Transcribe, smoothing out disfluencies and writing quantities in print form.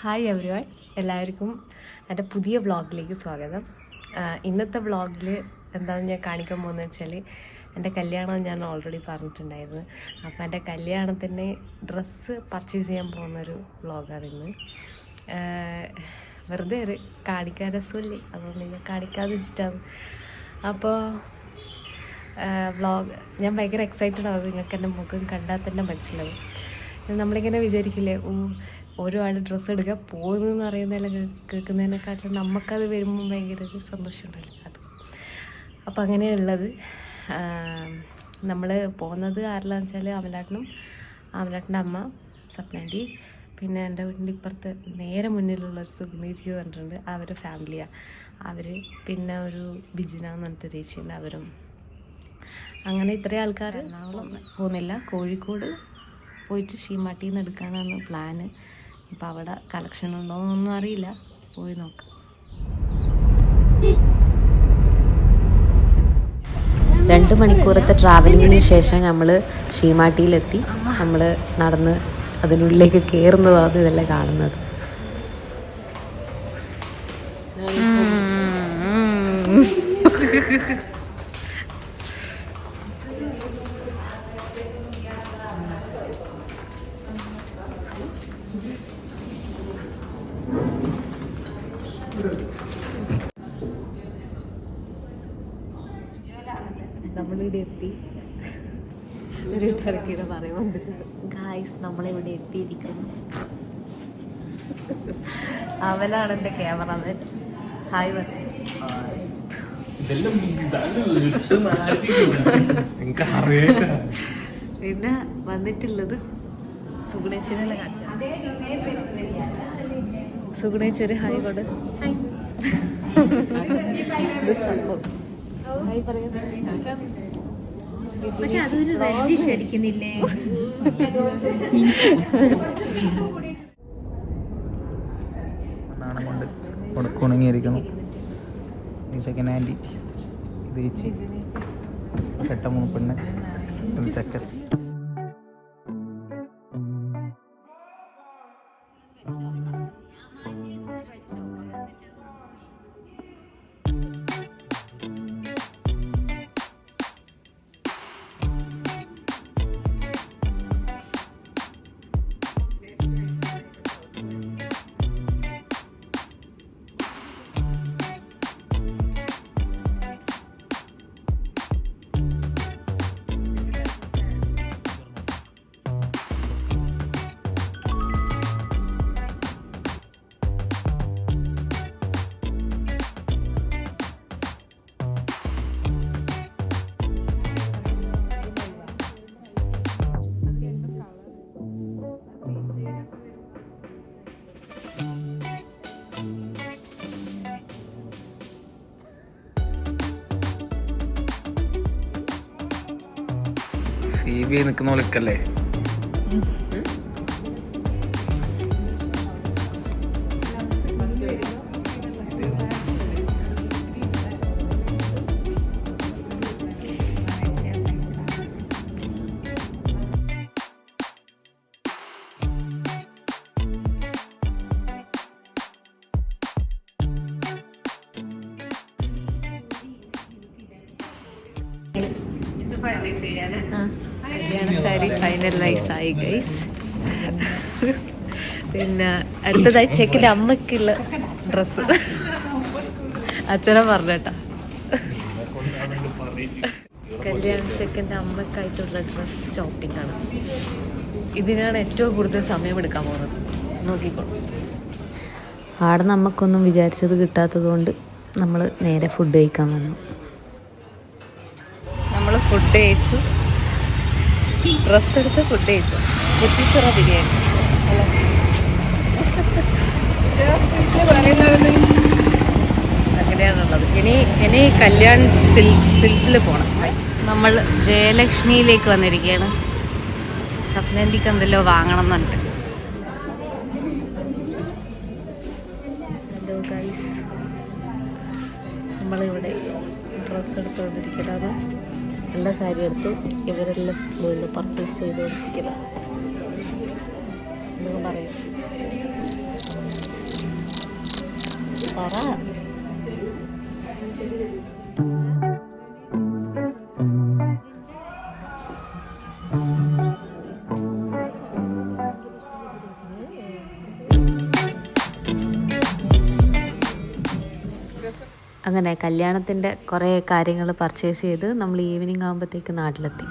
Hi everyone, എല്ലാവർക്കും എൻ്റെ പുതിയ വ്ളോഗിലേക്ക് സ്വാഗതം. ഇന്നത്തെ വ്ളോഗിൽ എന്താണെന്ന് ഞാൻ കാണിക്കാൻ പോകുന്നത് വെച്ചാൽ എൻ്റെ കല്യാണം ഞാൻ ഓൾറെഡി പറഞ്ഞിട്ടുണ്ടായിരുന്നു. അപ്പോൾ എൻ്റെ കല്യാണത്തിന് ഡ്രസ്സ് പർച്ചേസ് ചെയ്യാൻ പോകുന്നൊരു വ്ളോഗാണ് ഇന്ന്. വെറുതെ ഒരു കാണിക്കാൻ രസമില്ലേ, അതുകൊണ്ട് ഞാൻ കാണിക്കാതെ വെച്ചിട്ടാണ്. അപ്പോൾ വ്ളോഗ് ഞാൻ ഭയങ്കര എക്സൈറ്റഡ് ആവും. നിങ്ങൾക്ക് എൻ്റെ മുഖം കണ്ടാൽ തന്നെ മനസ്സിലാവും. നമ്മളിങ്ങനെ വിചാരിക്കില്ലേ, ഒരുപാട് ഡ്രസ്സ് എടുക്കാൻ പോകുന്നതെന്ന് അറിയുന്നതെല്ലാം കേൾക്കുന്നതിനെക്കാട്ടിലും നമുക്കത് വരുമ്പോൾ ഭയങ്കര ഒരു സന്തോഷമുണ്ടല്ലോ അത്. അപ്പം അങ്ങനെയുള്ളത് നമ്മൾ പോകുന്നത് ആരെല്ലാന്ന് വെച്ചാൽ അമലാട്ടൻ്റെ അമ്മ സപ്നാൻറ്റി, പിന്നെ എൻ്റെ വീടിൻ്റെ ഇപ്പുറത്ത് നേരെ മുന്നിലുള്ളൊരു സുഗ്നീജി പറഞ്ഞിട്ടുണ്ട്, അവരുടെ ഫാമിലിയാണ് അവർ. പിന്നെ ഒരു ബിജിന എന്ന് പറഞ്ഞിട്ട് ചേച്ചിയുണ്ട്, അവരും. അങ്ങനെ ഇത്രയും ആൾക്കാർ. എറണാകുളം പോകുന്നില്ല, കോഴിക്കോട് പോയിട്ട് ഷീമാട്ടിയിൽ നിന്ന് എടുക്കാനാണ് പ്ലാന്. അപ്പോൾ അവിടെ കളക്ഷൻ ഉണ്ടോയെന്നൊന്നും അറിയില്ല, പോയി നോക്കാം. 2 മണിക്കൂറത്തെ ട്രാവലിങ്ങിന് ശേഷം നമ്മൾ ഷീമാട്ടിയിലെത്തി. നമ്മൾ നടന്ന് അതിനുള്ളിലേക്ക് കയറുന്നതാണ് ഇതെല്ലാം കാണുന്നത്. നമ്മളിവിടെ എത്തി. ഒരു തിരക്കിടെ പറയാൻ വന്നിട്ടുണ്ട്. ഗായ്സ്, നമ്മളിവിടെ എത്തിയിരിക്കുന്നു. അവലാണ് എൻ്റെ ക്യാമറമാൻ. ഹായ് പറഞ്ഞു. പിന്നെ വന്നിട്ടുള്ളത് സുഗുണേശ്വരല്ലേ കാണിച്ച സുഗുണേശ്വര്. ഹായ് കൊണ്ട് ഇത് സംഭവം ഹായ് പറയാം. അടിക്കുന്നില്ലേ? നാണം കൊണ്ട് ഉണങ്ങിയിരിക്കണം. സെക്കൻഡ് ഹാൻഡ് ഇത് ചേച്ചി ചട്ട മൂപ്പെണ്ണ ചക്കര. CBI നിൽക്കുന്ന പോലെക്കല്ലേ? കല്യാണ സാരി ഫൈനലൈസ് ആയി ഗൈസ്. പിന്നെ അടുത്തതായി ചെക്കിൻ്റെ അമ്മയ്ക്കുള്ള ഡ്രസ്സ് അച്ഛനെ പറഞ്ഞേട്ടാ. കല്യാണ ചെക്കിൻ്റെ അമ്മയ്ക്കായിട്ടുള്ള ഡ്രസ് ഷോപ്പിംഗ് ആണ്. ഇതിനാണ് ഏറ്റവും കൂടുതൽ സമയം എടുക്കാൻ പോകുന്നത്. നോക്കിക്കോളൂ. ആടെ നമുക്കൊന്നും വിചാരിച്ചത് കിട്ടാത്തത് കൊണ്ട് നമ്മൾ നേരെ ഫുഡ് കഴിക്കാൻ വന്നു. നമ്മൾ ഫുഡ് കഴിച്ചു, ഡ്രസ്സ് എടുത്ത് ഫുഡ് കഴിച്ചു. കുറ്റിച്ചിറ ബിരിയാണി അല്ല, അങ്ങനെയാണുള്ളത്. ഇനി കല്യാൺ സിൽക്സിൽ പോകണം. നമ്മൾ ജയലക്ഷ്മിയിലേക്ക് വന്നിരിക്കുകയാണ്. സ്വപ്നന്റിക്ക് എന്തെല്ലോ വാങ്ങണം എന്നുണ്ട്. ഹലോ ഗൈസ്, നമ്മളിവിടെ ഡ്രസ്സ് എടുത്തുകൊണ്ടിരിക്കുന്നത്. നല്ല സാരി എടുത്തു. ഇവരെല്ലാം വീണ്ടും പർച്ചേസ് ചെയ്തുകൊണ്ടിരിക്കുന്നത്. എന്തൊക്കെ പറയും. അങ്ങനെ കല്യാണത്തിൻ്റെ കുറേ കാര്യങ്ങൾ പർച്ചേസ് ചെയ്ത് നമ്മൾ ഈവനിങ് ആകുമ്പോഴത്തേക്ക് നാട്ടിലെത്തി.